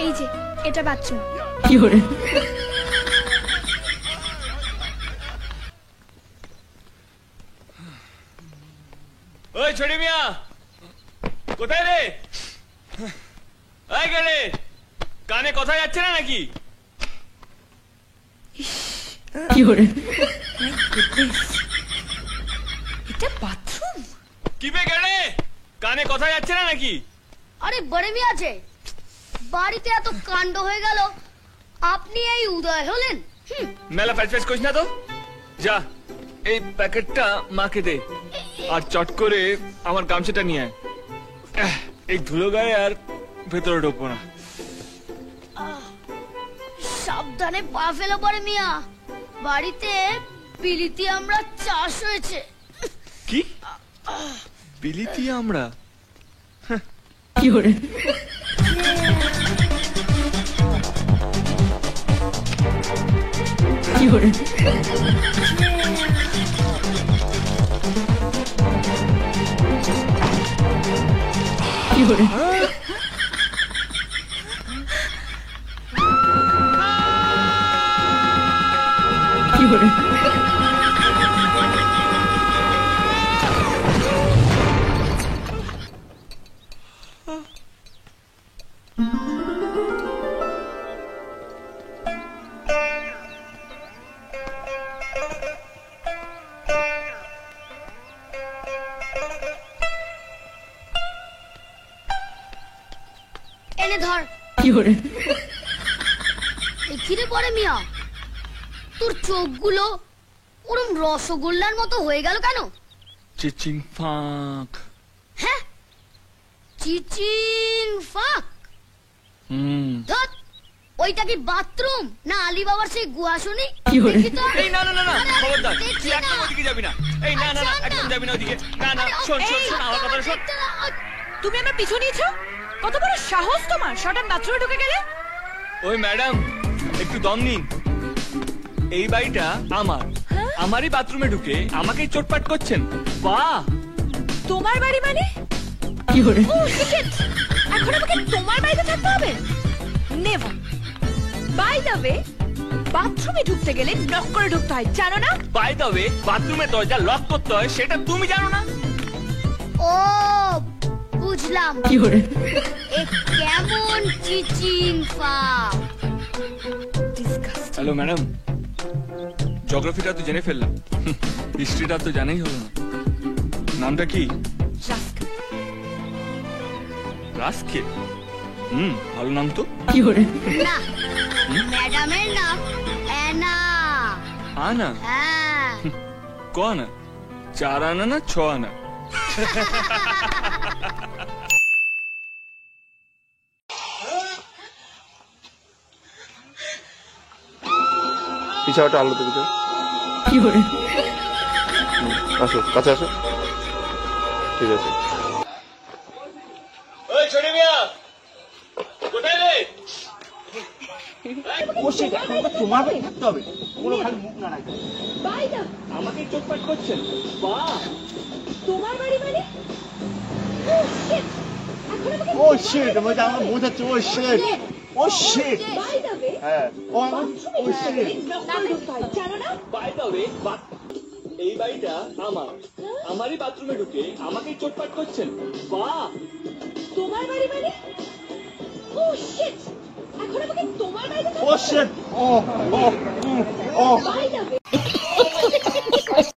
এই যে এটা বাথরুম। কি করে? ওই ছোটি মিয়া, কোথায় রে? গেলে কানে কথা যাচ্ছে না নাকি? কি করে? এটা বাথরুম? কি বে গেলে কানে কথা যাচ্ছে না নাকি? আরে বড় মিয়া আছে বাড়িতে, এত কাণ্ড হয়ে গেল, আপনি এই উদয় হলেন? মেলা প্যাচ করিস না তো, যা এই প্যাকেটটা মাকে দে আর চট করে আমার গামছাটা নিয়ে আয়। এই ধুলো গায়ে আর ভেতরে ঢুকবো না। সাবধানে পা ফেলো বড় মিয়া, বাড়িতে বিলিতি আমরা চাষ হয়েছে। কি বিলিতি আমরা? কি করে? কি করে? কি করে? কি করে? এনে ধর। কি করে? কিরে বড় মিয়া, তোর চোখগুলো ওরম রসগোল্লার মতো হয়ে গেল কেন? চিচিং ফাঁক। হ্যাঁ, চিচিং ফাক। ধত, ওইটা কি বাথরুম না আলী বাবার সেই গুয়া শুনি? কি করে? দেখি তো। এই না না না না, খবরদার দেখছি তুই একদম না। ওদিকে যাবি না। এই না না না, একদম যাবি না ওদিকে। না না, শোন শোন শোন আমার কথা শোন। তুমি আমার পিছু নিয়েছো? কত বড় সাহস তোমার, শটান বাথরুমে ঢুকে গেলে? ওই ম্যাডাম একটু দম নিন। এই বাড়িটা আমার, আমারই বাথরুমে ঢুকে আমাকেই চোটপাট করছেন। বাহ, তোমার বাড়ি মানে? কি করে? ও শিট, এখন আমাকে তোমার বাড়িতে থাকতে হবে? নেভার। বাই দ্য ওয়ে, বাথরুমে ঢুকতে গেলে নক করে ঢুকতে হয়, জানো না? বাই দ্য ওয়ে, বাথরুমের দরজা লক করতে হয় সেটা তুমি জানো না? ও বুঝলাম, কি করে? এ কেমন চিচিং ফাক। হ্যালো ম্যাডাম, জিওগ্রাফিটা তো জেনে ফেললাম, হিস্ট্রিটা তো জানাই হলো না। নামটা কি? রাস্কেল। ভালো নাম তো। কি করে? না, ম্যাডামের নাম অ্যানা। আনা? হ্যাঁ। ক আনা? 4 আনা না 6 আনা? পিছাওটা আলো তো পিছাও। কি করে? আসো কাছে আসো, ঠিক আছে। ওই ছোটি মিয়া, কোথায় রে? অবশ্যই এখন তো তোমার বাড়ি থাকতে হবে, কোনো খালি মুখ না রাখবে। বাই দ্য, আমাকেই চোটপাট করছেন। বাহ, তোমার বাড়ি মানে? ও শিট, এখন আমাকে ও শিট, আমি আমার বোঝাচ্ছি। Oh shit, oh shit. By the way, হ্যাঁ, ও আমার ও শিট। নক করে ঢুকতে হয়, জানো না? বাই দ্য ওয়ে, এই বাড়িটা আমার, আমারই বাথরুমে ঢুকে আমাকেই চোটপাট করছেন। বাহ, তোমার বাড়ি মানে? ও শিট, এখন আমাকে তোমার বাড়িতে oh shit. Oh oh oh by the way,